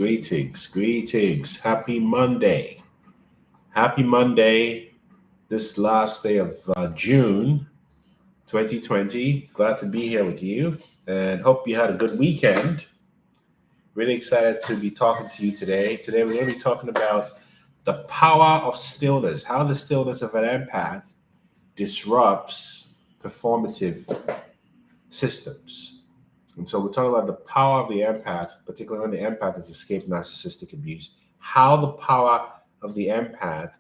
Greetings. Happy Monday. Happy Monday, this last day of June 2020. Glad to be here with you and hope you had a good weekend. Really excited to be talking to you today. Today, we're going to be talking about the power of stillness, how the stillness of an empath disrupts performative systems. And so we're talking about the power of the empath, particularly when the empath has escaped narcissistic abuse, how the power of the empath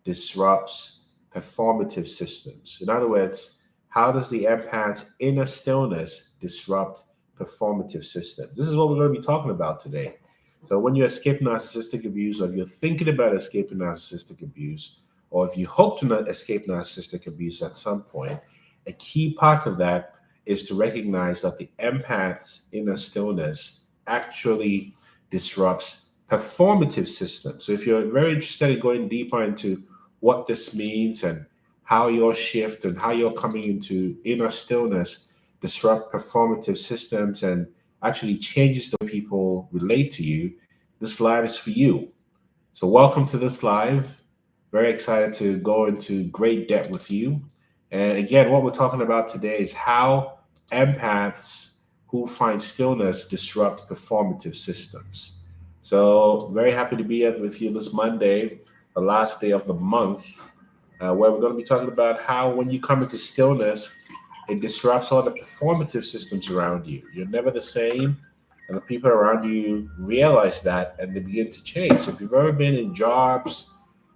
disrupts performative systems. In other words, how does the empath's inner stillness disrupt performative systems? This is what we're going to be talking about today. So when you escape narcissistic abuse, or if you're thinking about escaping narcissistic abuse, or if you hope to not escape narcissistic abuse at some point, a key part of that is to recognize that the empath's inner stillness actually disrupts performative systems. So if you're very interested in going deeper into what this means and how your shift and how you're coming into inner stillness disrupt performative systems and actually changes the way people relate to you, this live is for you. So welcome to this live. Very excited to go into great depth with you. And again, what we're talking about today is how empaths who find stillness disrupt performative systems. So, very happy to be here with you this Monday, the last day of the month, where we're going to be talking about how when you come into stillness, it disrupts all the performative systems around you. You're never the same, and the people around you realize that and they begin to change. If you've ever been in jobs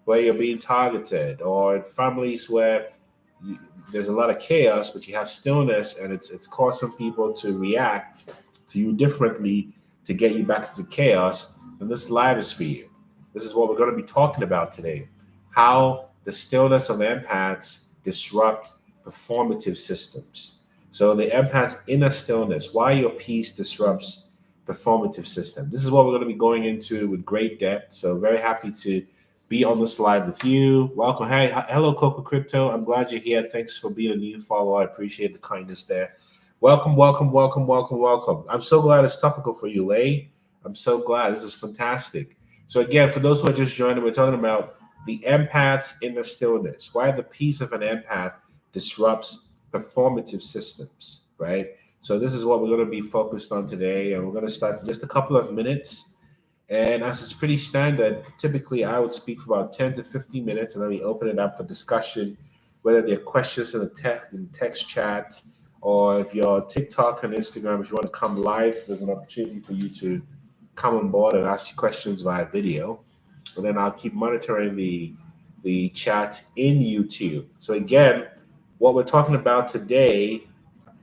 where you're being targeted, or in families where you, there's a lot of chaos, but you have stillness, and it's causing people to react to you differently to get you back into chaos, then this live is for you. This is what we're going to be talking about today: how the stillness of empaths disrupt performative systems. So the empath's inner stillness, why your peace disrupts performative system. This is what we're going to be going into with great depth. So very happy to be on this live with you. Welcome. Hey, hello, Coco Crypto. I'm glad you're here. Thanks for being a new follower. I appreciate the kindness there. Welcome. I'm so glad it's topical for you, Lay. I'm so glad. This is fantastic. So again, for those who are just joining, we're talking about the empath's inner stillness. Why the peace of an empath disrupts performative systems, right? So this is what we're going to be focused on today, and we're going to start in just a couple of minutes. And as it's pretty standard, typically I would speak for about 10 to 15 minutes, and then we open it up for discussion, whether there are questions in the text chat, or if you're on TikTok and Instagram, if you want to come live, there's an opportunity for you to come on board and ask questions via video. And then I'll keep monitoring the chat in YouTube. So again, what we're talking about today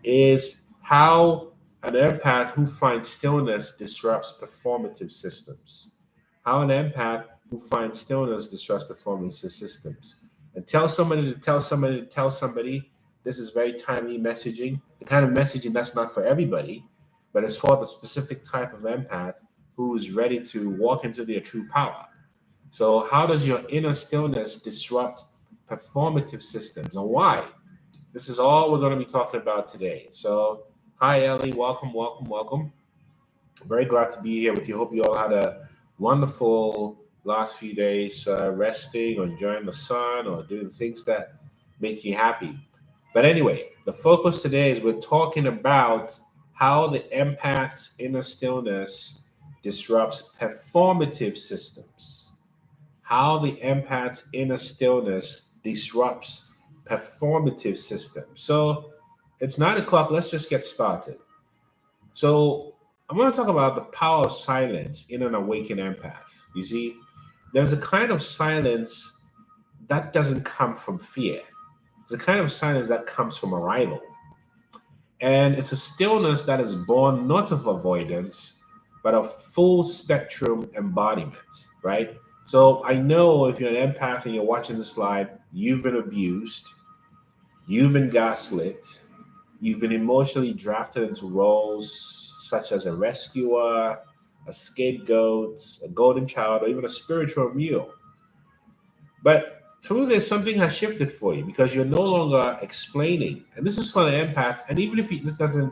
is how an empath who finds stillness disrupts performative systems. How an empath who finds stillness disrupts performative systems. And tell somebody to tell somebody to tell somebody. This is very timely messaging. The kind of messaging that's not for everybody, but it's for the specific type of empath who is ready to walk into their true power. So how does your inner stillness disrupt performative systems, and why? This is all we're going to be talking about today. So, hi, Ellie. Welcome. Very glad to be here with you. Hope you all had a wonderful last few days resting or enjoying the sun or doing things that make you happy. But anyway, the focus today is we're talking about how the empath's inner stillness disrupts performative systems. How the empath's inner stillness disrupts performative systems. So it's 9 o'clock. Let's just get started. So I'm going to talk about the power of silence in an awakened empath. You see, there's a kind of silence that doesn't come from fear. There's a kind of silence that comes from arrival. And it's a stillness that is born not of avoidance, but of full spectrum embodiment, right? So I know if you're an empath and you're watching this live, you've been abused, you've been gaslit, you've been emotionally drafted into roles such as a rescuer, a scapegoat, a golden child, or even a spiritual mule. But through this, something has shifted for you because you're no longer explaining. And this is for an empath. And even if this doesn't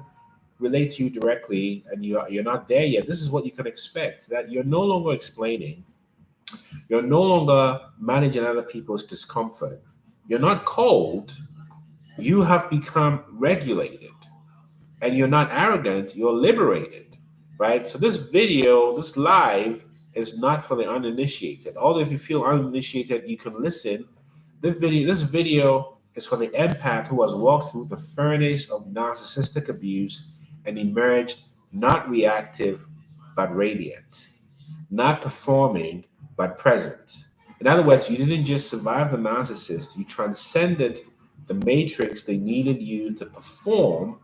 relate to you directly and you're not there yet, this is what you can expect: that you're no longer explaining, you're no longer managing other people's discomfort, you're not cold, you have become regulated, and you're not arrogant, you're liberated, right? So this video, this live, is not for the uninitiated. Although if you feel uninitiated, you can listen. This video is for the empath who has walked through the furnace of narcissistic abuse and emerged not reactive but radiant, not performing but present. In other words, you didn't just survive the narcissist, you transcended the matrix they needed you to perform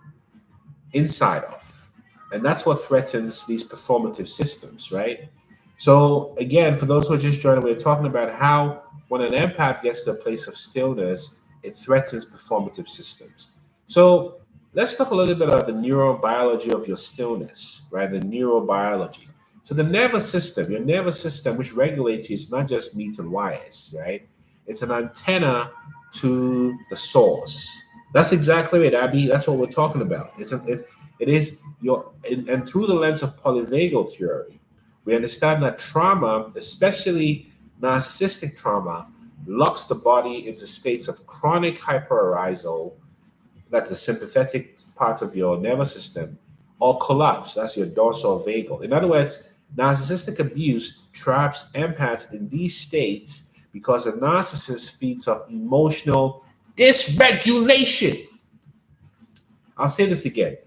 inside of. And that's what threatens these performative systems, right? So, again, for those who are just joining, we're talking about how when an empath gets to a place of stillness, it threatens performative systems. So, let's talk a little bit about the neurobiology of your stillness, right? The neurobiology. So, the nervous system, your nervous system, which regulates you, is not just meat and wires, right? It's an antenna to the source. That's exactly it, Abby. That's what we're talking about. It is your, and through the lens of polyvagal theory, we understand that trauma, especially narcissistic trauma, locks the body into states of chronic hyperarousal, that's the sympathetic part of your nervous system, or collapse, that's your dorsal vagal. In other words, narcissistic abuse traps empaths in these states because the narcissist feeds off emotional dysregulation. I'll say this again.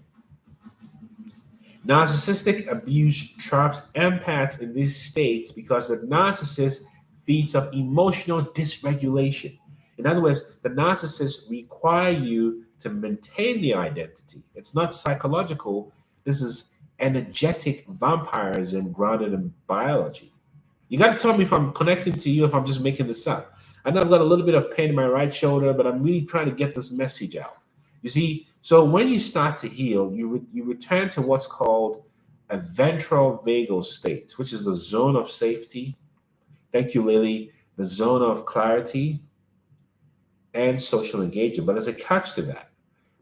Narcissistic abuse traps empaths in these states because the narcissist feeds off emotional dysregulation. In other words, the narcissist require you to maintain the identity. It's not psychological. This is energetic vampirism grounded in biology. You got to tell me if I'm connecting to you, if I'm just making this up. I know I've got a little bit of pain in my right shoulder, but I'm really trying to get this message out. You see, so when you start to heal, you return to what's called a ventral vagal state, which is the zone of safety. Thank you, Lily. The zone of clarity and social engagement. But there's a catch to that,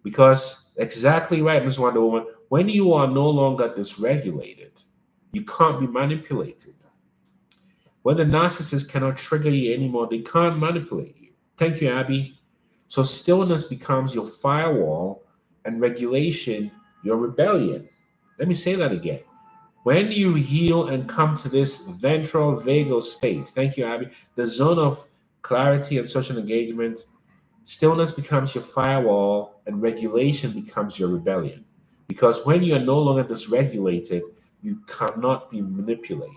because exactly right, Ms. Wonder Woman, when you are no longer dysregulated, you can't be manipulated. When the narcissist cannot trigger you anymore, they can't manipulate you. Thank you, Abby. So stillness becomes your firewall and regulation your rebellion. Let me say that again. When you heal and come to this ventral vagal state, thank you, Abby, the zone of clarity and social engagement, stillness becomes your firewall and regulation becomes your rebellion. Because when you are no longer dysregulated, you cannot be manipulated.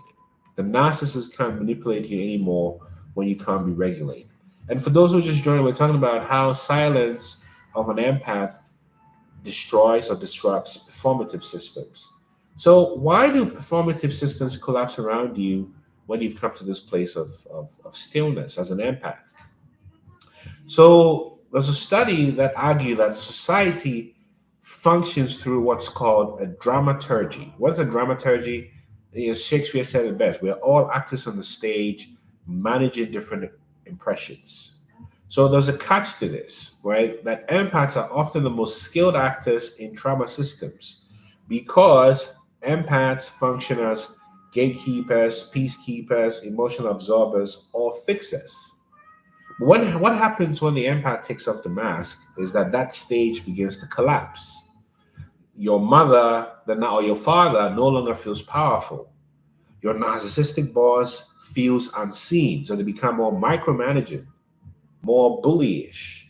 The narcissist can't manipulate you anymore when you can't be regulated. And for those who just joined, we're talking about how silence of an empath destroys or disrupts performative systems. So, why do performative systems collapse around you when you've come to this place of stillness as an empath? So, there's a study that argues that society functions through what's called a dramaturgy. What's a dramaturgy? Shakespeare said it best: we're all actors on the stage managing different impressions. So there's a catch to this, right? That empaths are often the most skilled actors in trauma systems because empaths function as gatekeepers, peacekeepers, emotional absorbers, or fixers. What happens when the empath takes off the mask is that stage begins to collapse. Your mother or your father no longer feels powerful. Your narcissistic boss feels unseen, so they become more micromanaging, more bullyish.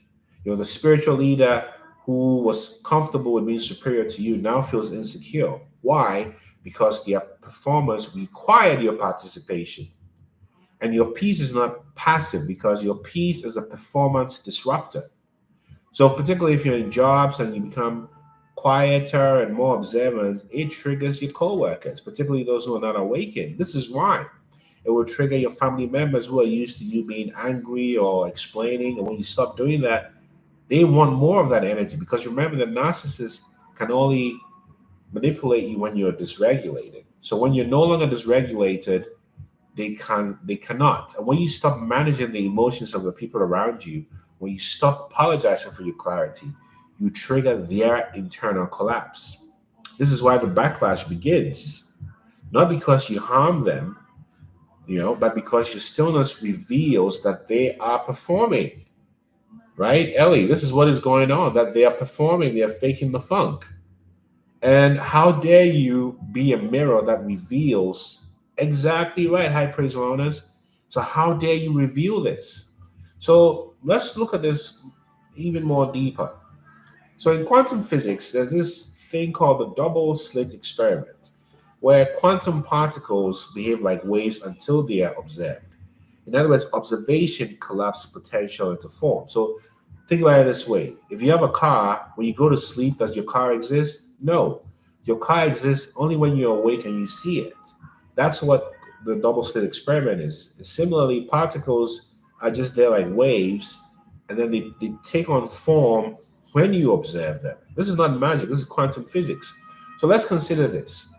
The spiritual leader who was comfortable with being superior to you now feels insecure. Why? Because their performance required your participation. And your peace is not passive because your peace is a performance disruptor. So particularly if you're in jobs and you become quieter and more observant, it triggers your coworkers, particularly those who are not awakened. This is why. It will trigger your family members who are used to you being angry or explaining. And when you stop doing that, they want more of that energy, because remember, the narcissist can only manipulate you when you're dysregulated. So when you're no longer dysregulated, they cannot. And when you stop managing the emotions of the people around you, when you stop apologizing for your clarity, you trigger their internal collapse. This is why the backlash begins. Not because you harm them, but because your stillness reveals that they are performing, right? Ellie, this is what is going on, that they are performing, they are faking the funk. And how dare you be a mirror that reveals exactly right, high praise wellness. So how dare you reveal this? So let's look at this even more deeper. So in quantum physics, there's this thing called the double slit experiment, where quantum particles behave like waves until they are observed. In other words, observation collapses potential into form. So think about it this way. If you have a car, when you go to sleep, does your car exist? No. Your car exists only when you're awake and you see it. That's what the double slit experiment is. And similarly, particles are just there like waves, and then they take on form when you observe them. This is not magic, this is quantum physics. So let's consider this.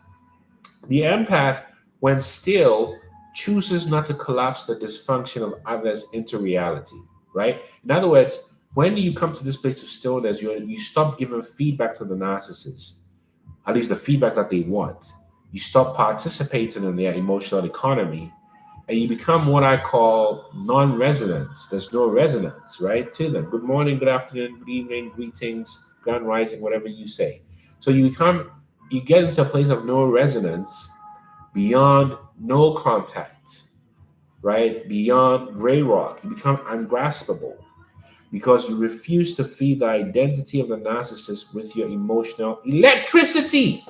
The empath, when still, chooses not to collapse the dysfunction of others into reality, right? In other words, when you come to this place of stillness, you stop giving feedback to the narcissist, at least the feedback that they want. You stop participating in their emotional economy, and you become what I call non-resonant. There's no resonance, right, to them. Good morning, good afternoon, good evening, greetings, grand rising, whatever you say. So you get into a place of no resonance, beyond no contact, right? Beyond gray rock. You become ungraspable because you refuse to feed the identity of the narcissist with your emotional electricity.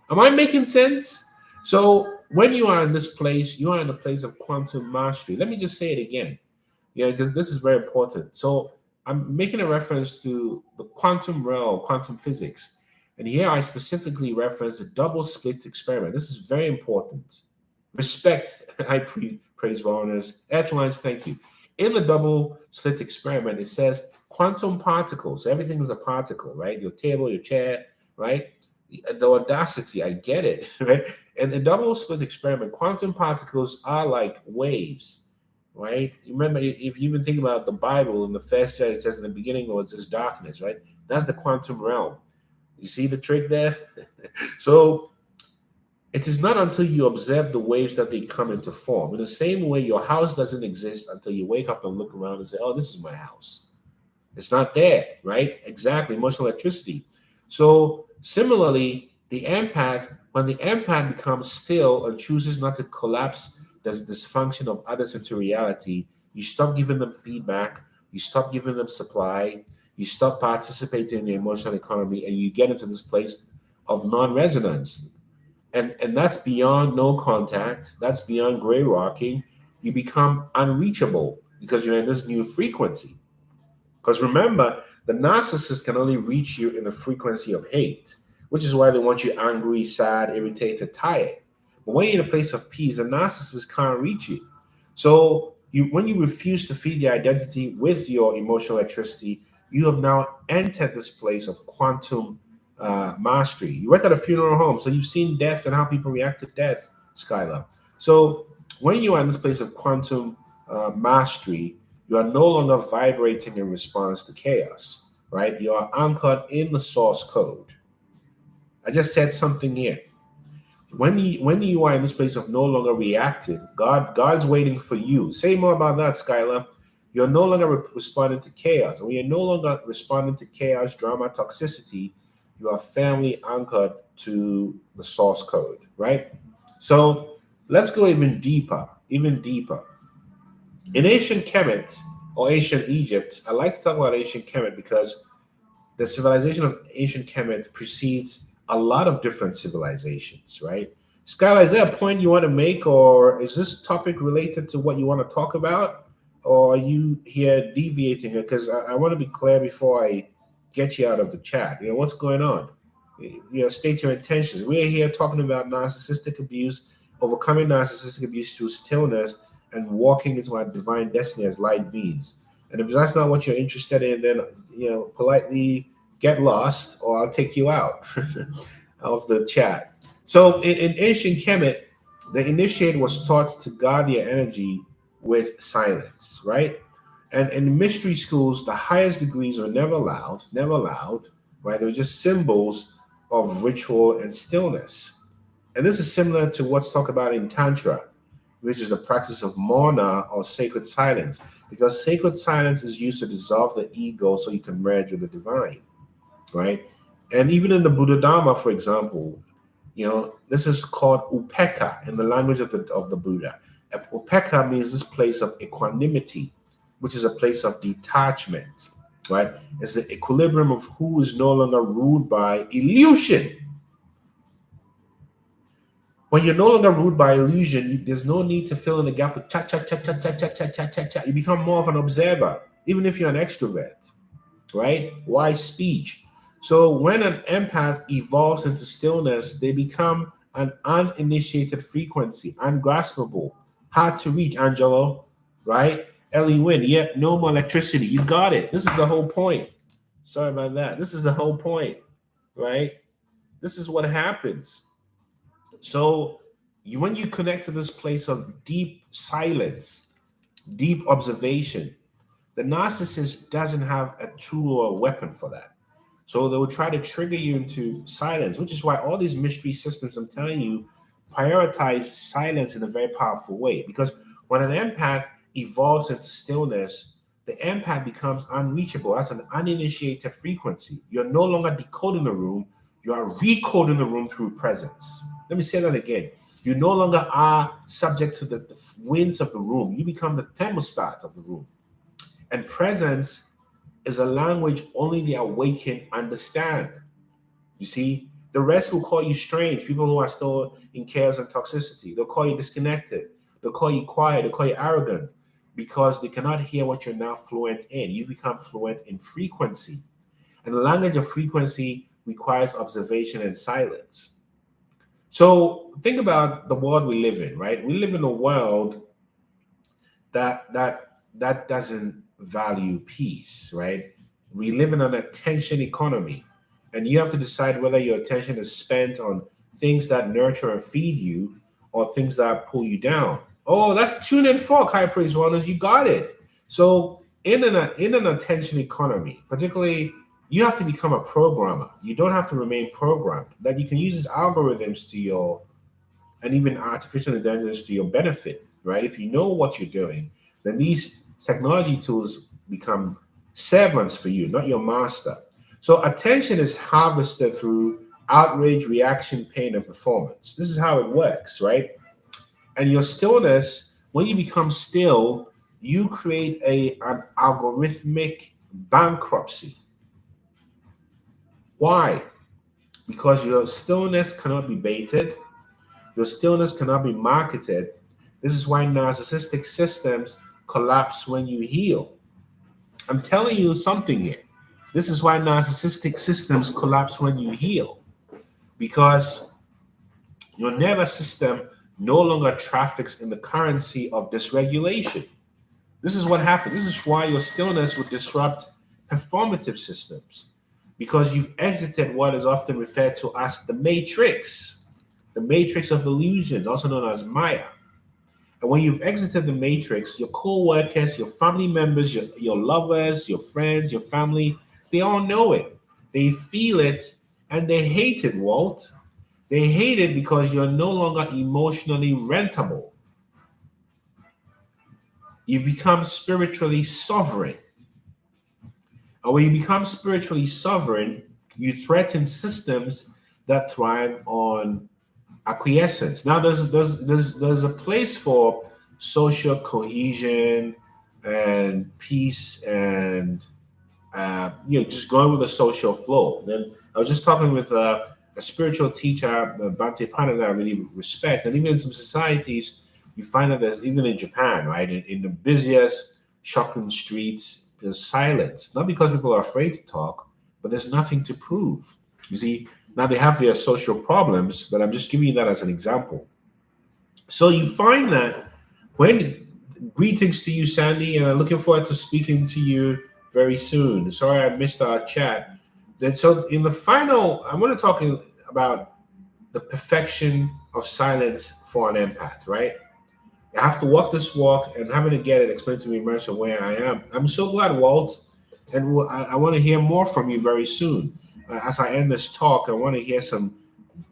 Am I making sense? So when you are in this place, you are in a place of quantum mastery. Let me just say it again, because this is very important. So I'm making a reference to the quantum realm, quantum physics. And here I specifically reference the double slit experiment. This is very important. Respect, I praise wellness. Airlines, thank you. In the double slit experiment, it says quantum particles. Everything is a particle, right? Your table, your chair, right? The audacity, I get it, right? And the double slit experiment, quantum particles are like waves, right? Remember, if you even think about the Bible, in the first chapter, it says in the beginning there was this darkness, right? That's the quantum realm. You see the trick there? So it is not until you observe the waves that they come into form. In the same way, your house doesn't exist until you wake up and look around and say, oh, this is my house. It's not there, right? Exactly, emotional electricity. So similarly, when the empath becomes still and chooses not to collapse the dysfunction of others into reality, you stop giving them feedback, you stop giving them supply, you stop participating in the emotional economy, and you get into this place of non-resonance. And that's beyond no contact, that's beyond gray rocking. You become unreachable because you're in this new frequency. Because remember, the narcissist can only reach you in the frequency of hate, which is why they want you angry, sad, irritated, tired. But when you're in a place of peace, the narcissist can't reach you. So when you refuse to feed your identity with your emotional electricity, you have now entered this place of quantum mastery. You work at a funeral home, so you've seen death and how people react to death, Skylar. So when you are in this place of quantum mastery, you are no longer vibrating in response to chaos, right? You are anchored in the source code. I just said something here. When you are in this place of no longer reacting, God's waiting for you. Say more about that, Skylar. You're no longer responding to chaos. And when you're no longer responding to chaos, drama, toxicity, you are firmly anchored to the source code, right? So let's go even deeper, even deeper. In ancient Kemet or ancient Egypt, I like to talk about ancient Kemet because the civilization of ancient Kemet precedes a lot of different civilizations, right? Skylar, is there a point you want to make, or is this topic related to what you want to talk about, or are you here deviating it? Because I want to be clear before I get you out of the chat. What's going on? State your intentions. We're here talking about narcissistic abuse, overcoming narcissistic abuse through stillness, and walking into our divine destiny as light beings. And if that's not what you're interested in, then politely get lost, or I'll take you out of the chat. So in ancient Kemet, the initiate was taught to guard their energy with silence, right? And in mystery schools, the highest degrees were never allowed, right? They were just symbols of ritual and stillness. And this is similar to what's talked about in Tantra, which is the practice of Mauna or sacred silence, because sacred silence is used to dissolve the ego so you can merge with the divine, right? And even in the Buddha Dharma, for example, this is called upeka in the language of the Buddha. Upeka means this place of equanimity, which is a place of detachment, right? It's the equilibrium of who is no longer ruled by illusion. When you're no longer ruled by illusion, there's no need to fill in the gap with chat, chat, chat, chat, chat, chat, chat, chat, chat, chat. You become more of an observer, even if you're an extrovert, right? Why speech? So when an empath evolves into stillness, they become an uninitiated frequency, ungraspable, hard to reach, Angelo, right? Ellie Wynn, yep, no more electricity. You got it. This is the whole point. Sorry about that. This is the whole point, right? This is what happens. So when you connect to this place of deep silence, deep observation, the narcissist doesn't have a tool or a weapon for that. So they will try to trigger you into silence, which is why all these mystery systems, I'm telling you, prioritize silence in a very powerful way. Because when an empath evolves into stillness, the empath becomes unreachable as an uninitiated frequency. You're no longer decoding the room, you are recoding the room through presence. Let me say that again. You no longer are subject to the winds of the room. You become the thermostat of the room. And presence is a language only the awakened understand. You see, the rest will call you strange. People who are still in chaos and toxicity, they'll call you disconnected. They'll call you quiet. They'll call you arrogant because they cannot hear what you're now fluent in. You become fluent in frequency. And the language of frequency requires observation and silence. So think about the world we live in, right? We live in a world that doesn't value peace, right? We live in an attention economy, and you have to decide whether your attention is spent on things that nurture and feed you or things that pull you down. Oh, that's tune in for high praise runners. You got it. So in an attention economy, particularly, you have to become a programmer. You don't have to remain programmed. That you can use these algorithms and even artificial intelligence to your benefit, right? If you know what you're doing, then these technology tools become servants for you, not your master. So attention is harvested through outrage, reaction, pain, and performance. This is how it works, right? And your stillness, when you become still, you create an algorithmic bankruptcy. Why? Because your stillness cannot be baited, your stillness cannot be marketed. This is why narcissistic systems collapse when you heal. I'm telling you something here. This is why narcissistic systems collapse when you heal. Because your nervous system no longer traffics in the currency of dysregulation. This is what happens. This is why your stillness would disrupt performative systems. Because you've exited what is often referred to as the matrix of illusions, also known as Maya. And when you've exited the matrix, your co-workers, your family members, your lovers, your friends, your family, they all know it. They feel it and they hate it, Walt. They hate it because you're no longer emotionally rentable. You've become spiritually sovereign. And when you become spiritually sovereign, you threaten systems that thrive on acquiescence. Now, there's a place for social cohesion and peace and just going with the social flow. Then I was just talking with a spiritual teacher, Bhante Panna, that I really respect, and even in some societies, you find that there's even in Japan, right, in the busiest shopping streets, there's silence. Not because people are afraid to talk, but there's nothing to prove. You see, now they have their social problems, but I'm just giving you that as an example. So you find that greetings to you, Sandy, and I'm looking forward to speaking to you very soon. Sorry I missed our chat. Then so in the final, I want to talk about the perfection of silence for an empath, right? I have to walk this walk and having to get it explained to me immersion where I am. I'm so glad, Walt, and I want to hear more from you very soon. as I end this talk, I want to hear some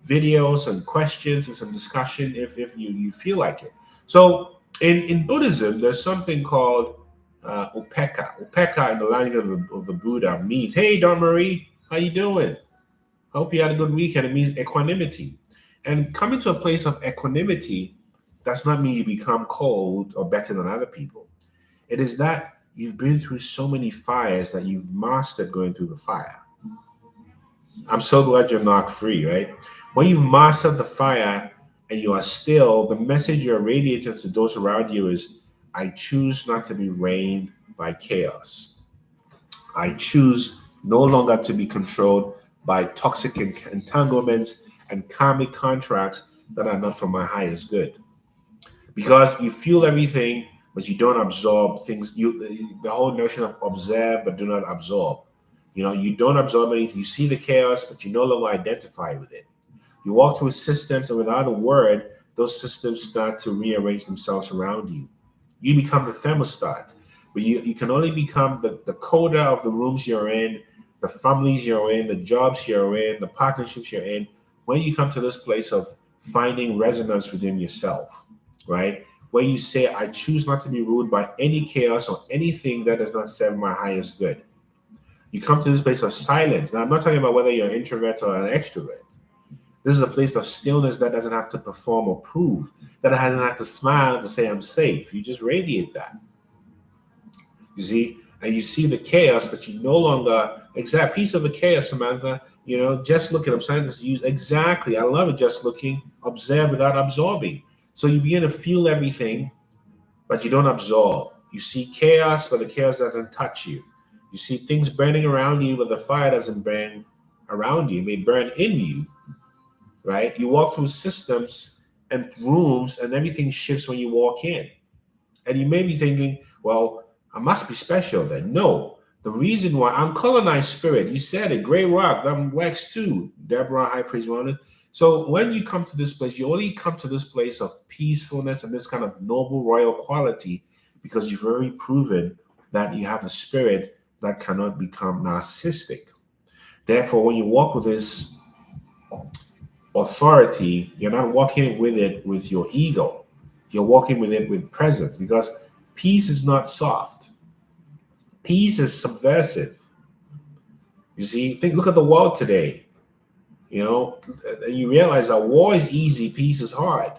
videos and questions and some discussion if you feel like it. So in Buddhism, there's something called upeka. Upeka in the language of the Buddha means, hey, Don Marie, how you doing? Hope you had a good weekend. It means equanimity. And coming to a place of equanimity does not mean you become cold or better than other people. It is that you've been through so many fires that you've mastered going through the fire. I'm so glad you're knocked free, right? When you've mastered the fire and you are still, the message you're radiating to those around you is, I choose not to be reigned by chaos. I choose no longer to be controlled by toxic entanglements and karmic contracts that are not for my highest good. Because you feel everything, but you don't absorb things. The whole notion of observe but do not absorb. You don't absorb anything. You see the chaos, but you no longer identify with it. You walk through systems, and without a word, those systems start to rearrange themselves around you. You become the thermostat, but you can only become the coder of the rooms you're in, the families you're in, the jobs you're in, the partnerships you're in, when you come to this place of finding resonance within yourself, right? Where you say, I choose not to be ruled by any chaos or anything that does not serve my highest good. You come to this place of silence. Now, I'm not talking about whether you're an introvert or an extrovert. This is a place of stillness that doesn't have to perform or prove, that doesn't have to smile to say I'm safe. You just radiate that. You see? And you see the chaos, but you no longer, exact piece of the chaos, Samantha, just looking. I'm trying to use exactly. I love it. Just looking, observe without absorbing. So you begin to feel everything, but you don't absorb. You see chaos, but the chaos doesn't touch you. You see things burning around you, but the fire doesn't burn around you. It may burn in you, right? You walk through systems and rooms, and everything shifts when you walk in. And you may be thinking, well, I must be special then. No. The reason why I'm colonized spirit, you said it, Gray Rock, I'm Wax too, Deborah, high praise Ronald. So when you come to this place, you only come to this place of peacefulness and this kind of noble royal quality because you've already proven that you have a spirit that cannot become narcissistic. Therefore, when you walk with this authority, you're not walking with it with your ego. You're walking with it with presence, because peace is not soft. Peace is subversive. You see, look at the world today. And you realize that war is easy, peace is hard.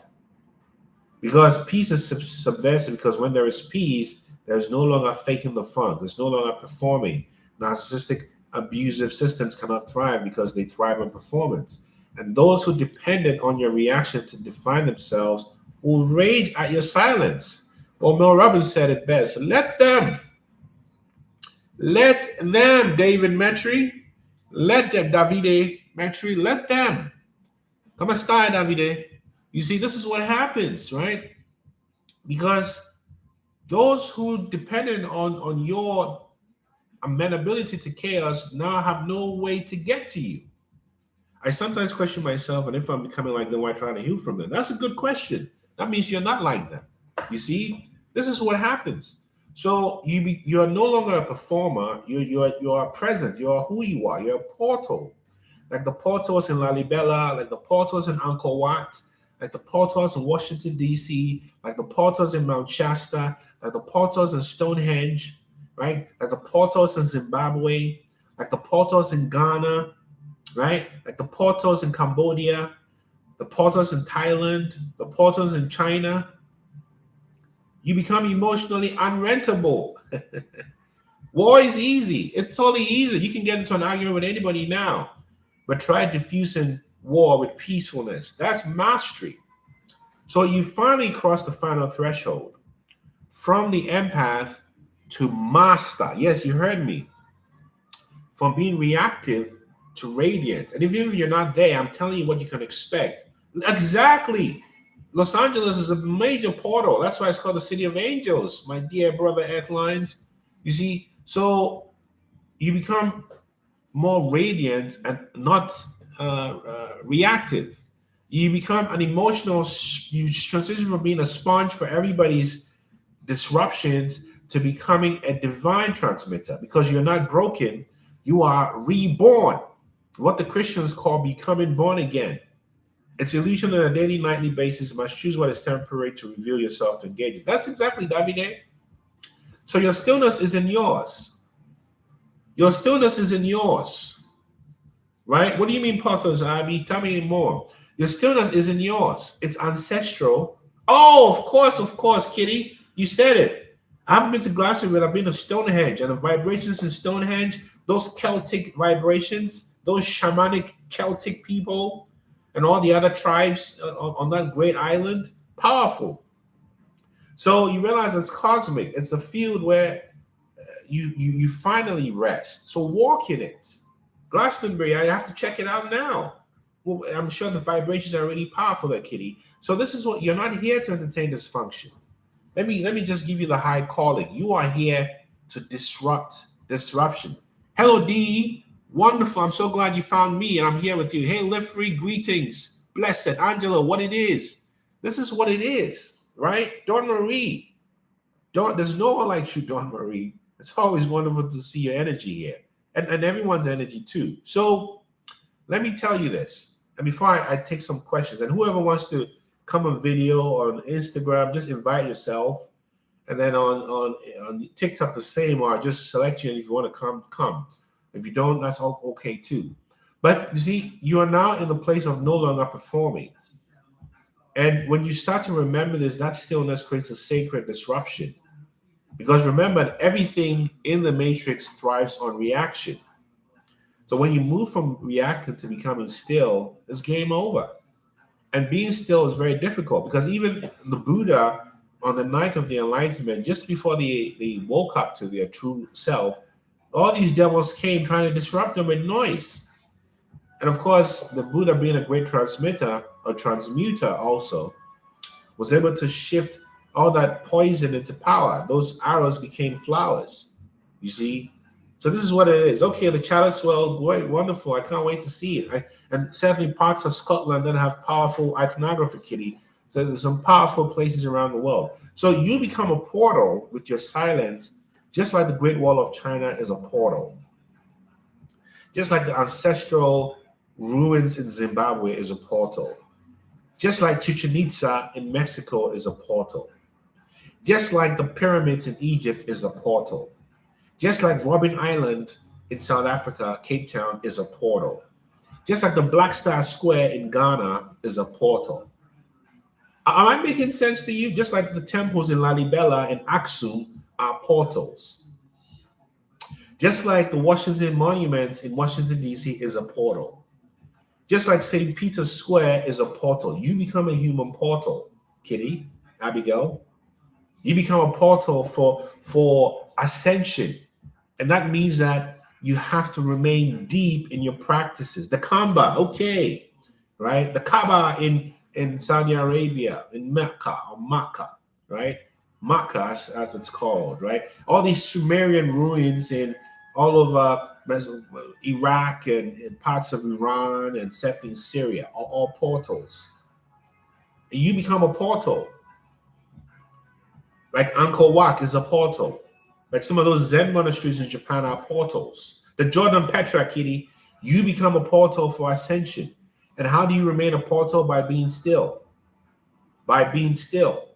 Because peace is subversive, because when there is peace, there's no longer faking the fun. There's no longer performing. Narcissistic, abusive systems cannot thrive because they thrive on performance. And those who depended on your reaction to define themselves will rage at your silence. Well, Mel Robbins said it best. Let them, David Metry, let them, Davide Metry, let them. Come on, Davide. You see, this is what happens, right? Because those who depended on your amenability to chaos now have no way to get to you. I sometimes question myself, and if I'm becoming like them, why trying to heal from them? That's a good question. That means you're not like them. You see, this is what happens. So you're no longer a performer. You're present. You're who you are. You're a portal, like the portals in Lalibela, like the portals in Angkor Wat, like the portals in Washington D.C., like the portals in Mount Shasta, like the portals in Stonehenge, right? Like the portals in Zimbabwe, like the portals in Ghana, right? Like the portals in Cambodia, the portals in Thailand, the portals in China. You become emotionally unrentable. War is easy. It's totally easy. You can get into an argument with anybody now, but try diffusing war with peacefulness. That's mastery. So you finally cross the final threshold from the empath to master. Yes, you heard me. From being reactive to radiant. And even if you're not there, I'm telling you what you can expect. Exactly. Los Angeles is a major portal. That's why it's called the City of Angels, my dear brother Earthlines. You see, so you become more radiant and not reactive. You become an emotional, you transition from being a sponge for everybody's disruptions to becoming a divine transmitter, because you're not broken, you are reborn. what the Christians call becoming born again. It's illusion on a daily, nightly basis. You must choose what is temporary to reveal yourself to engage it. That's exactly Davide. So your stillness is in yours. Your stillness is in yours, right? What do you mean, Porthos, Abby? Tell me more. Your stillness is in yours. It's ancestral. Oh, of course, Kitty. You said it. I haven't been to Glasgow, but I've been to Stonehenge, and the vibrations in Stonehenge, those Celtic vibrations, those shamanic Celtic people, and all the other tribes on that great island, powerful. So you realize it's cosmic. It's a field where you finally rest. So walk in it. Glastonbury, I have to check it out now. Well, I'm sure the vibrations are really powerful there, Kitty. So this is what you're not here to entertain dysfunction. Let me just give you the high calling. You are here to disrupt disruption. Hello, D. Wonderful. I'm so glad you found me and I'm here with you. Hey, live free greetings. Blessed. Angela, what it is. This is what it is, right? Dawn Marie. There's no one like you, Dawn Marie. It's always wonderful to see your energy here. And everyone's energy too. So let me tell you this. And before I take some questions, and whoever wants to come on video on Instagram, just invite yourself. And then on TikTok, the same, or just select you. And if you want to come, come. If you don't, that's all okay too. But you see, you are now in the place of no longer performing. And when you start to remember this, that stillness creates a sacred disruption. Because remember, everything in the matrix thrives on reaction. So when you move from reactive to becoming still, it's game over. And being still is very difficult because even the Buddha, on the night of the enlightenment, just before they woke up to their true self, all these devils came trying to disrupt them with noise. And of course, the Buddha, being a great transmitter or transmuter also, was able to shift all that poison into power. Those arrows became flowers. You see? So this is what it is. Okay, the chalice, well, great, wonderful. I can't wait to see it. And certainly parts of Scotland that have powerful iconography, Kitty. So there's some powerful places around the world. So you become a portal with your silence, just like the Great Wall of China is a portal. Just like the ancestral ruins in Zimbabwe is a portal. Just like Chichen Itza in Mexico is a portal. Just like the pyramids in Egypt is a portal. Just like Robben Island in South Africa, Cape Town is a portal. Just like the Black Star Square in Ghana is a portal. Am I making sense to you? Just like the temples in Lalibela and Aksum are portals. Just like the Washington Monument in Washington, D.C. is a portal. Just like St. Peter's Square is a portal. You become a human portal, Kitty, Abigail. You become a portal for ascension. And that means that you have to remain deep in your practices. The Kaaba, okay, right? The Kaaba in Saudi Arabia, in Mecca or Makkah, right? Makkah, as it's called, right? All these Sumerian ruins in all over Iraq and parts of Iran and certain Syria are all portals. You become a portal. Like Angkor Wat is a portal. Like some of those Zen monasteries in Japan are portals. The Jordan Petra, Kitty, you become a portal for ascension. And how do you remain a portal? By being still. By being still.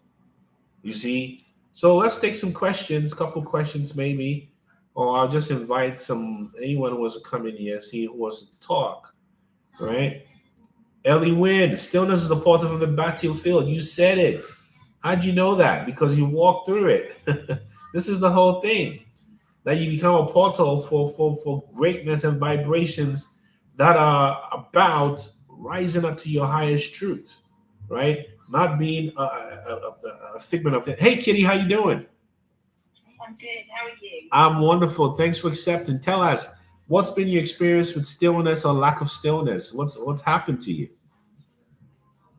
You see? So let's take some questions, a couple questions maybe. Or I'll just invite anyone who wants to come in here, see who wants to talk. Right? Ellie Wynn, stillness is the portal from the battlefield. You said it. How'd you know that? Because you walked through it. This is the whole thing. That you become a portal for greatness and vibrations that are about rising up to your highest truth, right? Not being a figment of it. Hey, Kitty, how you doing? I'm good. How are you? I'm wonderful. Thanks for accepting. Tell us, what's been your experience with stillness or lack of stillness? What's happened to you?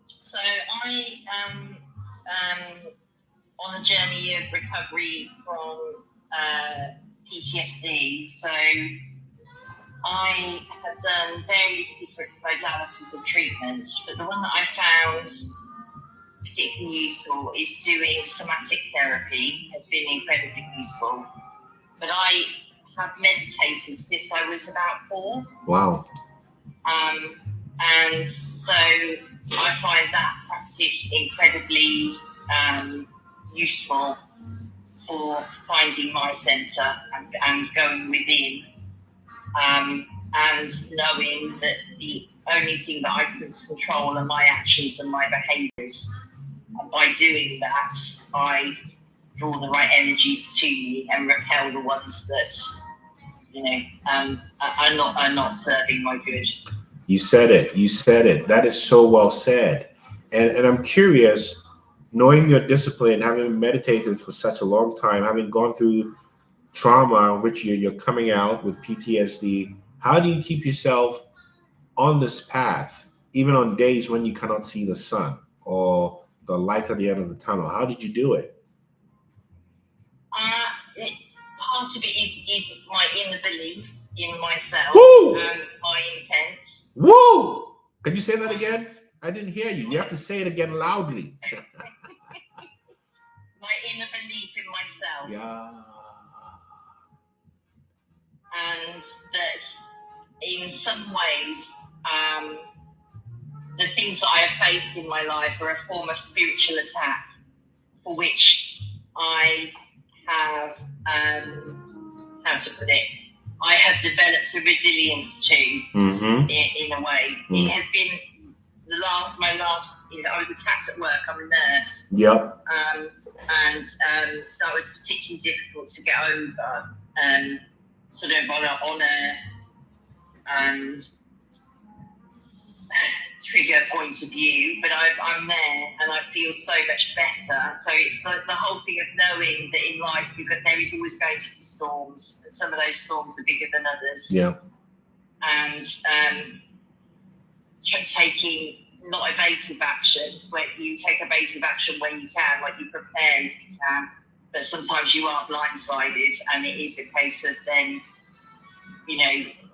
So I am on a journey of recovery from PTSD. So I have done various different modalities of treatment, but the one that I found particularly useful is doing somatic therapy. Has been incredibly useful. But I have meditated since I was about 4. Wow. And so I find that practice incredibly useful for finding my centre and going within, and knowing that the only thing that I can control are my actions and my behaviours. And by doing that, I draw the right energies to me and repel the ones that, are not serving my good. You said it. You said it. That is so well said. And I'm curious, knowing your discipline, having meditated for such a long time, having gone through trauma, which you're coming out with PTSD, how do you keep yourself on this path, even on days when you cannot see the sun or the light at the end of the tunnel? How did you do it? Part of it is my inner belief in myself. Woo! And my intent. Woo! Can you say that again? I didn't hear you. You have to say it again loudly. My inner belief in myself. Yeah. And that in some ways, the things that I have faced in my life are a form of spiritual attack, for which I have, how to put it, I have developed a resilience to, in a way. Mm. It has been my last, I was attacked at work, I'm a nurse. Yep. And that was particularly difficult to get over, sort of on a trigger point of view, but I'm there and I feel so much better. So it's the whole thing of knowing that in life there is always going to be storms, and some of those storms are bigger than others. Yeah. And taking not evasive action, where you take evasive action when you can, like you prepare as you can, but sometimes you are blindsided, and it is a case of then,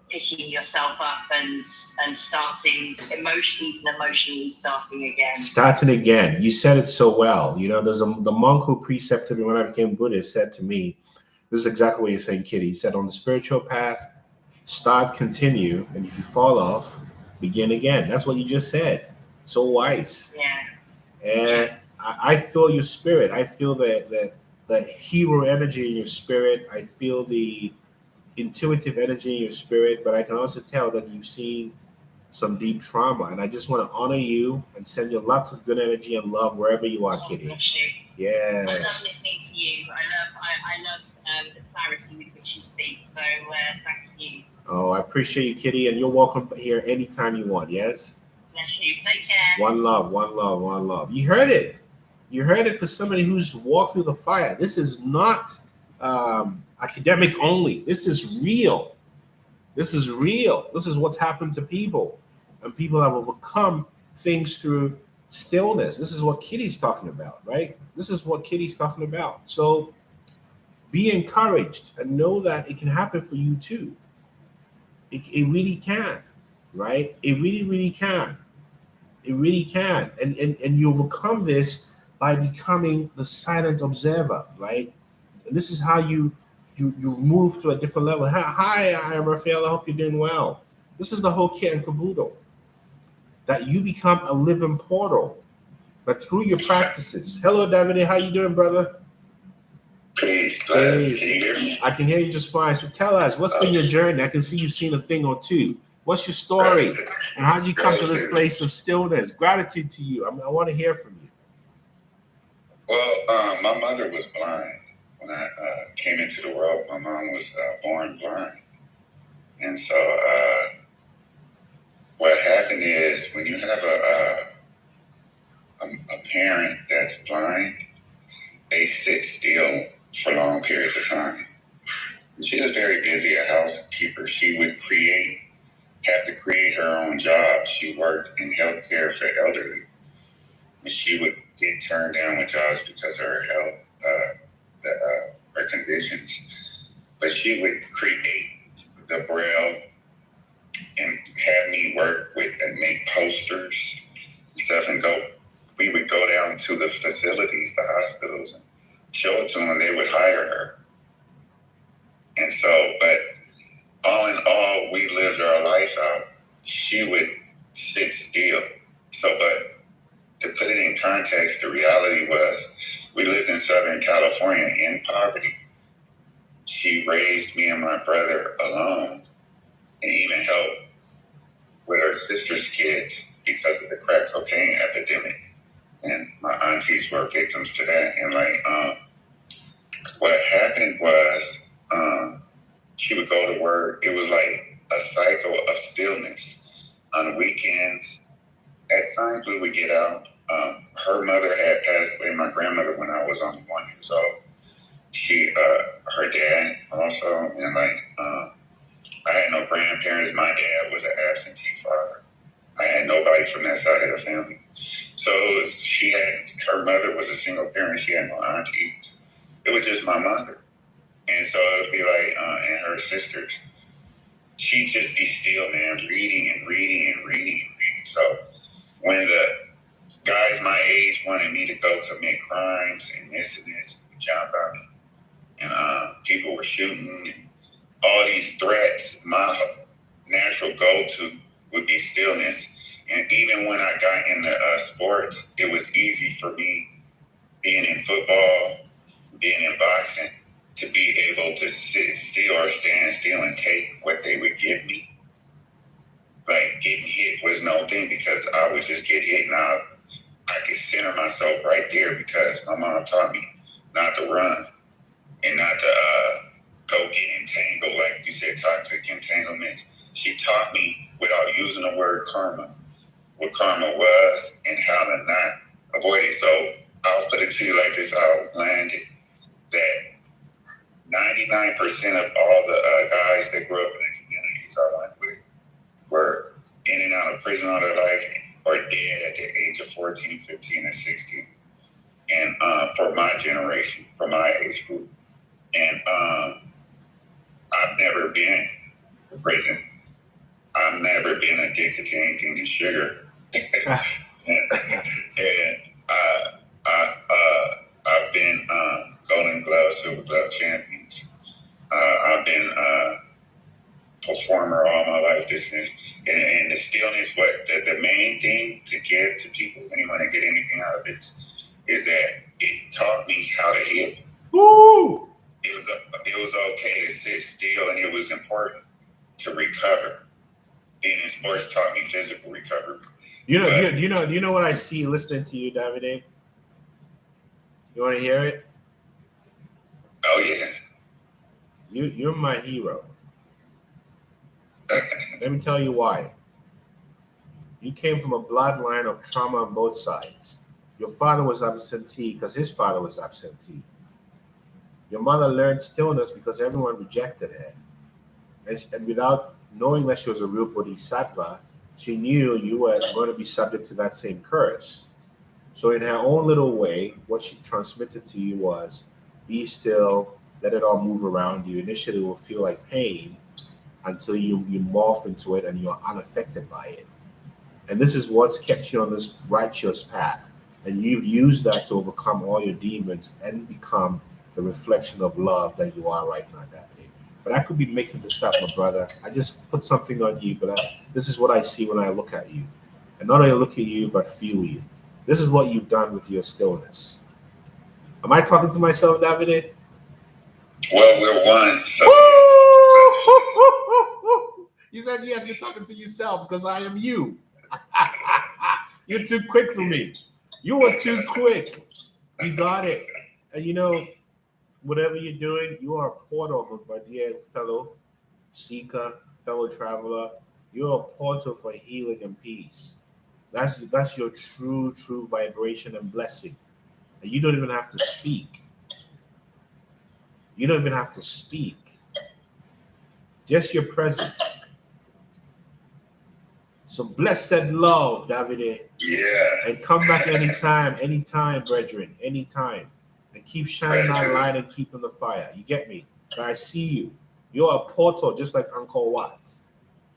picking yourself up and starting emotionally starting again. Starting again. You said it so well. There's the monk who precepted me when I became Buddhist said to me, this is exactly what you're saying, Kitty. He said, on the spiritual path, start, continue, and if you fall off, begin again. That's what you just said. So wise. Yeah. And I feel your spirit. I feel the hero energy in your spirit. I feel the intuitive energy in your spirit, but I can also tell that you've seen some deep trauma, and I just want to honor you and send you lots of good energy and love wherever you are, Kitty. Bless you. Yeah. I love listening to you. I love the clarity with which you speak. So thank you. Oh, I appreciate you, Kitty, and you're welcome here anytime you want. Yes. Bless you. Take care. One love, one love, one love. You heard it. You heard it for somebody who's walked through the fire. This is not academic only. This is real. This is real. This is what's happened to people, and people have overcome things through stillness. This is what Kitty's talking about, right? This is what Kitty's talking about. So be encouraged and know that it can happen for you too. It really can, right? It really, really can. It really can. And you overcome this by becoming the silent observer, right? And this is how you move to a different level. Hi, I am Raphael. I hope you're doing well. This is the whole kit and caboodle. That you become a living portal. But through your practices. Hello, Davide. How you doing, brother? Peace. Can you hear me? I can hear you just fine. So tell us, what's been your journey? I can see you've seen a thing or two. What's your story? And how did you come to this place of stillness? Gratitude to you. I want to hear from you. Well, my mother was blind. When I came into the world, my mom was born blind. And so what happened is when you have a parent that's blind, they sit still for long periods of time. And she was very busy, a housekeeper. She would have to create her own job. She worked in healthcare for elderly. And she would get turned down with jobs because of her health, her conditions. But she would create the braille and have me work with and make posters and stuff, and we would go down to the facilities, the hospitals, and show it to them, and they would hire her. And so, but all in all, we lived our life out. she would sit still. So, but to put it in context, the reality was we lived in Southern California in poverty. She raised me and my brother alone and even helped with her sister's kids because of the crack cocaine epidemic. And my aunties were victims to that. And what happened was she would go to work. It was like a cycle of stillness. On weekends, at times we would get out. Her mother had passed away, my grandmother, when I was only 1 year old. Her dad also, and I had no grandparents. My dad was an absentee father. I had nobody from that side of the family. So her mother was a single parent. She had no aunties. It was just my mother. And so it would be like, and her sisters. She'd just be still, man, reading and reading and reading and reading. So when the guys my age wanted me to go commit crimes and this, jump out me. And people were shooting and all these threats. My natural go-to would be stillness. And even when I got into sports, it was easy for me, being in football, being in boxing, to be able to sit still or stand still and take what they would give me. Like getting hit was no thing because I would just get hit and I could center myself right there because my mom taught me not to run and not to go get entangled, like you said, toxic entanglements. She taught me without using the word karma, what karma was and how to not avoid it. So I'll put it to you like this, I'll land it, that 99% of all the guys that grew up in the communities I went with were in and out of prison all their life or dead at the age of 14, 15, and 16. And for my generation, for my age group. And I've never been to prison. I've never been addicted to anything to sugar. and I've been Golden Glove, Silver Glove champions. I've been performer all my life. And the stillness, what the main thing to give to people when you want to get anything out of it is that it taught me how to heal. Woo! It was okay to sit still, and it was important to recover. Being in sports taught me physical recovery. Do you know what I see listening to you, Davide? You want to hear it? Oh yeah. You're my hero. Let me tell you why. You came from a bloodline of trauma on both sides. Your father was absentee because his father was absentee. Your mother learned stillness because everyone rejected her. And without knowing that she was a real bodhisattva, she knew you were going to be subject to that same curse. So in her own little way, what she transmitted to you was, be still, let it all move around you. Initially, it will feel like pain until you morph into it and you're unaffected by it. And this is what's kept you on this righteous path. And you've used that to overcome all your demons and become the reflection of love that you are right now, Daphne. But I could be making this up, my brother. I just put something on you, but this is what I see when I look at you. And not only look at you, but feel you. This is what you've done with your stillness. Am I talking to myself, Davide? Well, we're one. So You said yes, you're talking to yourself because I am you. You're too quick for me. You were too quick. You got it. And you know, whatever you're doing, you are a portal, my dear fellow seeker, fellow traveler. You're a portal for healing and peace. That's your true vibration and blessing. And you don't even have to speak. You don't even have to speak. Just your presence. So blessed love, Davide. yeah. And come back anytime, brethren, anytime. And keep shining that light and keeping the fire. You get me? But I see you. You're a portal just like Angkor Wat.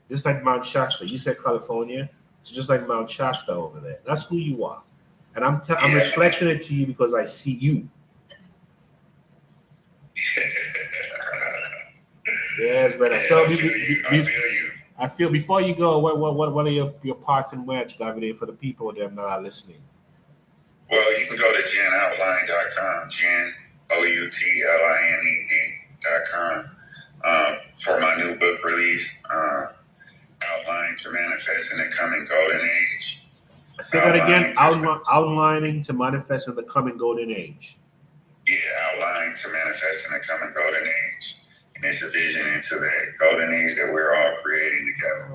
Just like Mount Shasta. You said California. It's just like Mount Shasta over there. That's who you are. And I'm reflecting it to you because I see you. Yes, brother. So I feel you. I feel before you go, what are your parting words, Davide, for the people that are listening? Well, you can go to genoutline.com, GenOutlined.com, for my new book release, Outline to Manifest in the Coming Golden Age. Say that again, outlining to manifest in the coming golden age. Yeah, outline to manifest in the coming golden age. And it's a vision into that golden age that we're all creating together.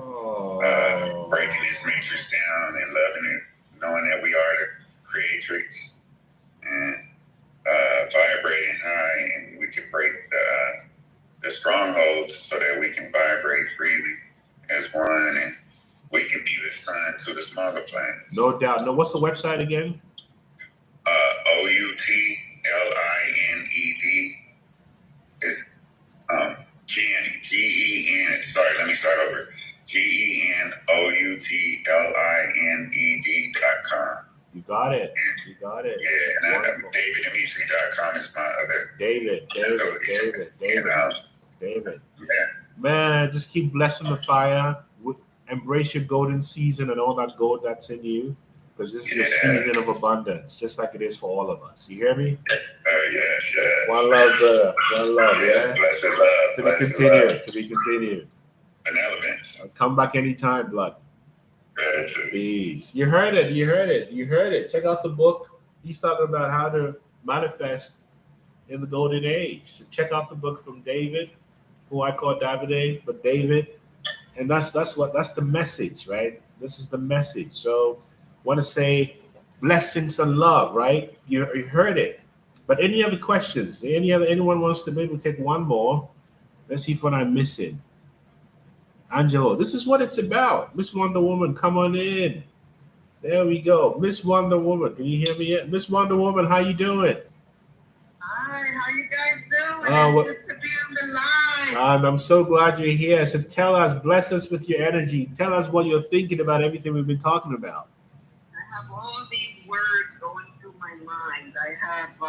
Breaking this matrix down and loving it, knowing that we are the creatrix, and vibrating high, and we can break the strongholds so that we can vibrate freely as one, and we can be the sun to the smaller planets. No doubt. No, what's the website again? OUTLINED is GEN. Sorry, let me start over. GENOUTLINED.com. You got it. Yeah, and DavidDimitri.com is my other. David. Yeah. Man, just keep blessing the fire. Embrace your golden season and all that gold that's in you, because this is your season of abundance, just like it is for all of us. You hear me? Yes. One love, brother. One love, yeah. Blessed love. To be continued. Benevolence. Come back anytime, blood. Gratitude. Peace. You heard it. Check out the book. He's talking about how to manifest in the golden age. So check out the book from David, who I call Davide, but David. And that's the message, right? This is the message. So want to say blessings and love, right? You heard it. But any other questions? Anyone wants to maybe take one more? Let's see what I'm missing. Angelo, this is what it's about. Miss Wonder Woman, come on in. There we go. Miss Wonder Woman, can you hear me yet? Miss Wonder Woman, how you doing? Hi, how you guys doing? It's good to be on the line. I'm so glad you're here. So tell us, bless us with your energy. Tell us what you're thinking about everything we've been talking about. I have all these words going through my mind. I have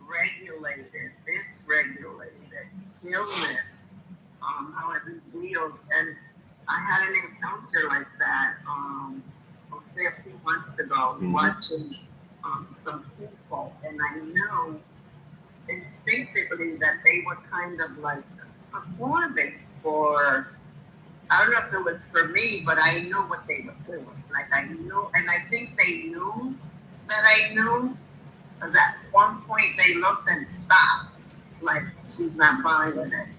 regulated, dysregulated, stillness, how it reveals. And I had an encounter like that, I would say a few months ago. I was watching some people, and I knew instinctively that they were kind of like performing for, I don't know if it was for me, but I knew what they were doing. Like I knew, and I think they knew that I knew, because at one point they looked and stopped, like she's not buying it.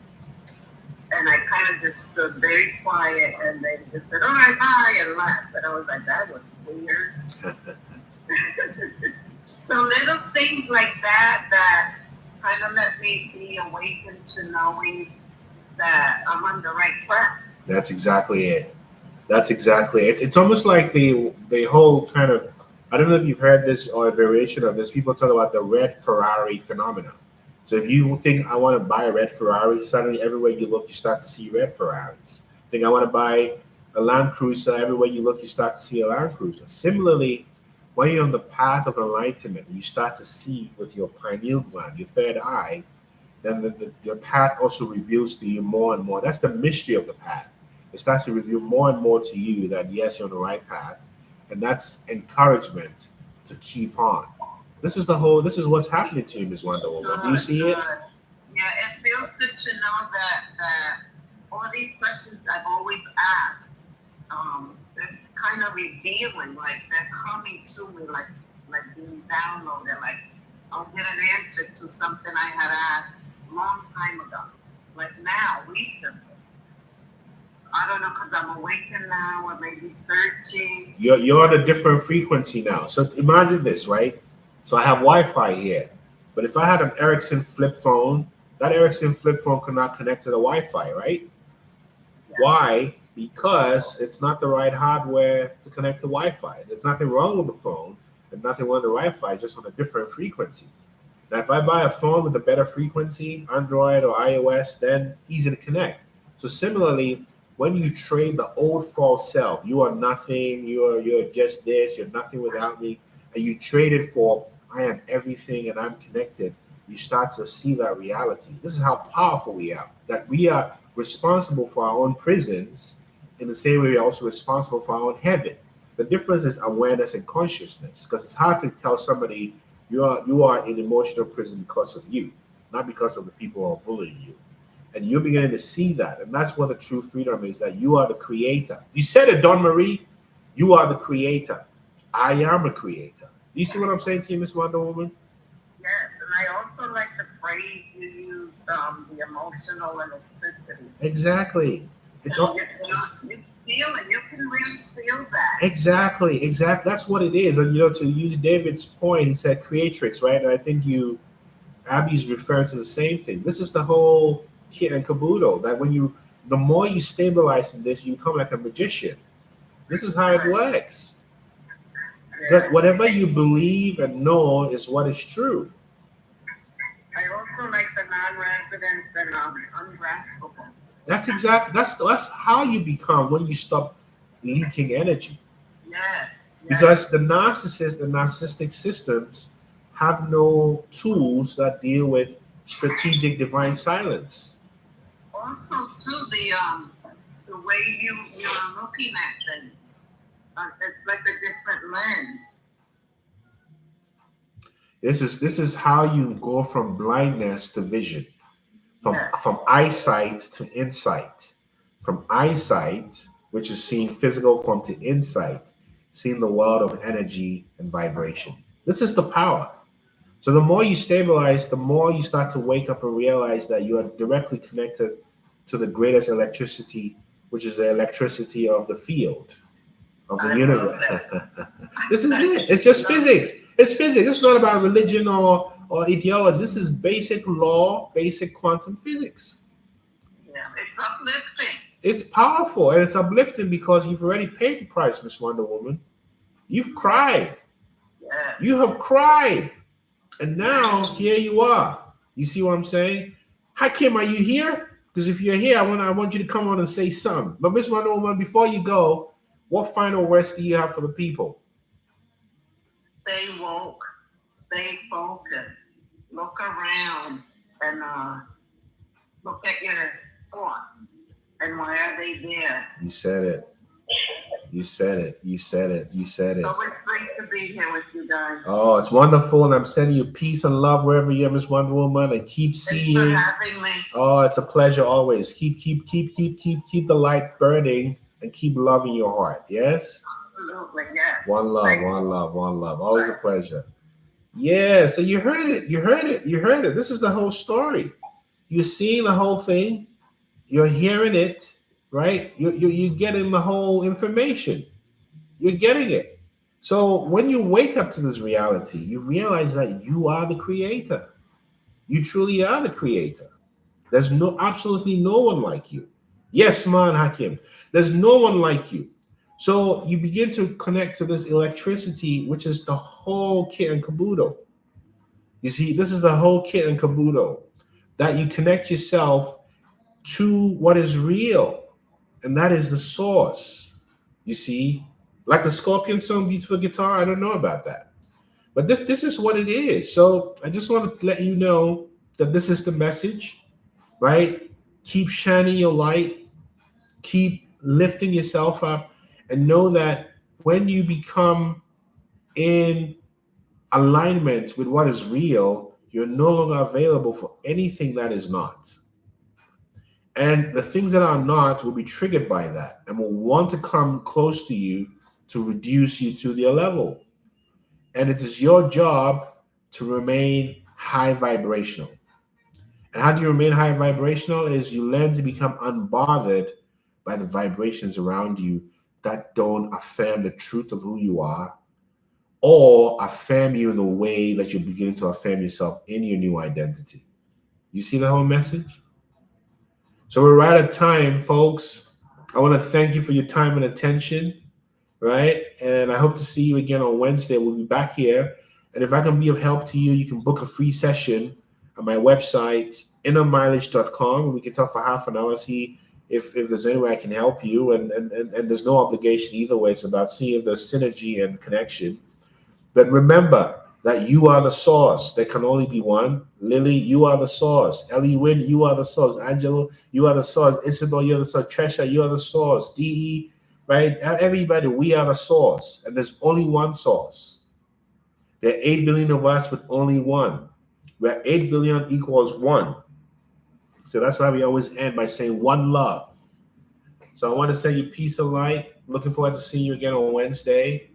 And I kind of just stood very quiet, and they just said, all right, bye, and left. And I was like, that was weird. So little things like that kind of let me be awakened to knowing that I'm on the right track. That's exactly it. It's almost like the whole kind of, I don't know if you've heard this or a variation of this. People talk about the red Ferrari phenomenon. So if you think I want to buy a red Ferrari, suddenly everywhere you look, you start to see red Ferraris. Think I want to buy a Land Cruiser, everywhere you look, you start to see a Land Cruiser. Similarly, when you're on the path of enlightenment, you start to see with your pineal gland, your third eye, then the path also reveals to you more and more. That's the mystery of the path. It starts to reveal more and more to you that, yes, you're on the right path. And that's encouragement to keep on. This is what's happening to you, Ms. Wonder Woman. Do you see it? Yeah, it feels good to know that all these questions I've always asked, they're kind of revealing, like they're coming to me, like being downloaded. Like I'll get an answer to something I had asked a long time ago, like now, recently. I don't know, because I'm awakened now, or maybe searching. You're on a different frequency now. So imagine this, right? So I have Wi-Fi here, but if I had an Ericsson flip phone, that Ericsson flip phone could not connect to the Wi-Fi, right? Yeah. Why? Because it's not the right hardware to connect to Wi-Fi. There's nothing wrong with the phone, and nothing wrong with the Wi-Fi, just on a different frequency. Now, if I buy a phone with a better frequency, Android or iOS, then easy to connect. So similarly, when you trade the old false self, you are nothing, you're just this, you're nothing without me, and you trade it for I am everything and I'm connected, you start to see that reality. This is how powerful we are, that we are responsible for our own prisons in the same way we're also responsible for our own heaven. The difference is awareness and consciousness, because it's hard to tell somebody you are in emotional prison because of you, not because of the people who are bullying you. And you're beginning to see that. And that's what the true freedom is, that you are the creator. You said it, Don Marie. You are the creator. I am a creator. You see what I'm saying to you, Miss Wonder Woman? Yes, and I also like the phrase you used, the emotional electricity. Exactly. It's all, you feel it. You can really feel that. exactly. That's what it is. And to use David's point, he said creatrix, right? And I think Abby's referring to the same thing. This is the whole kit and caboodle. That the more you stabilize in this, you become like a magician. This is how it works. That whatever you believe and know is what is true. I also like the non-residents and ungraspable. That's how you become when you stop leaking energy. Yes. Because the narcissistic systems have no tools that deal with strategic divine silence. Also, too, the way you're looking at things, it's like a different lens. This is how you go from blindness to vision, from eyesight to insight, from eyesight, which is seeing physical form, to insight, seeing the world of energy and vibration. This is the power. So the more you stabilize, the more you start to wake up and realize that you are directly connected to the greatest electricity, which is the electricity of the field, of the universe. This is it. It's just physics. It's physics. It's not about religion or ideology. This is basic law, basic quantum physics. Yeah, it's uplifting. It's powerful, and it's uplifting because you've already paid the price, Miss Wonder Woman. You've cried. Yes. You have cried. And now here you are. You see what I'm saying? Hakim, are you here? Because if you're here, I want you to come on and say something. But Miss Wonder Woman, before you go, what final words do you have for the people? Stay woke, stay focused, look around, and look at your thoughts. And why are they there? You said it. You said it. You said it. You said it. So it's great to be here with you guys. Oh, it's wonderful, and I'm sending you peace and love wherever you are, Miss Wonder Woman, and keep seeing. Thanks for having me. Oh, it's a pleasure always. Keep the light burning, and keep loving your heart. Yes. Absolutely, yes. One love, one love, one love. Always a pleasure. Yeah. So you heard it. You heard it. You heard it. This is the whole story. You're seeing the whole thing. You're hearing it. Right? You're getting the whole information. You're getting it. So when you wake up to this reality, you realize that you are the creator. You truly are the creator. There's absolutely no one like you. Yes, man, Hakim. There's no one like you. So you begin to connect to this electricity, which is the whole kit and caboodle. You see, this is the whole kit and caboodle, that you connect yourself to what is real. And that is the source. You see, like the Scorpion song, Beautiful Guitar, I don't know about that. But this is what it is. So I just want to let you know that this is the message, right? Keep shining your light. Keep lifting yourself up. And know that when you become in alignment with what is real, you're no longer available for anything that is not. And the things that are not will be triggered by that and will want to come close to you to reduce you to their level. And it is your job to remain high vibrational. And how do you remain high vibrational? Is you learn to become unbothered by the vibrations around you that don't affirm the truth of who you are, or affirm you in the way that you're beginning to affirm yourself in your new identity. You see the whole message? So we're right at time, folks. I want to thank you for your time and attention, right? And I hope to see you again on Wednesday. We'll be back here. And if I can be of help to you, you can book a free session on my website, innermileage.com. We can talk for half an hour, see if there's any way I can help you. And there's no obligation either way. It's about seeing if there's synergy and connection. But remember, that you are the source. There can only be one. Lily, you are the source. Ellie Wynn, you are the source. Angelo, you are the source. Isabel, you're the source. Tresha, you are the source. DE, right? Everybody, we are the source. And there's only one source. There are 8 billion of us with only one. Where 8 billion equals one. So that's why we always end by saying one love. So I want to send you peace and light. Looking forward to seeing you again on Wednesday.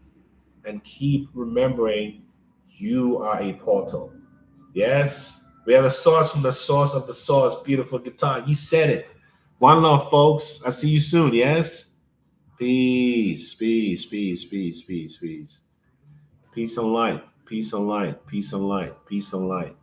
And keep remembering you are a portal. Yes? We have a source from the source of the source. Beautiful guitar. You said it. One love, folks. I'll see you soon. Yes? Peace, peace, peace, peace, peace, peace. Peace and light. Peace and light. Peace and light. Peace and light.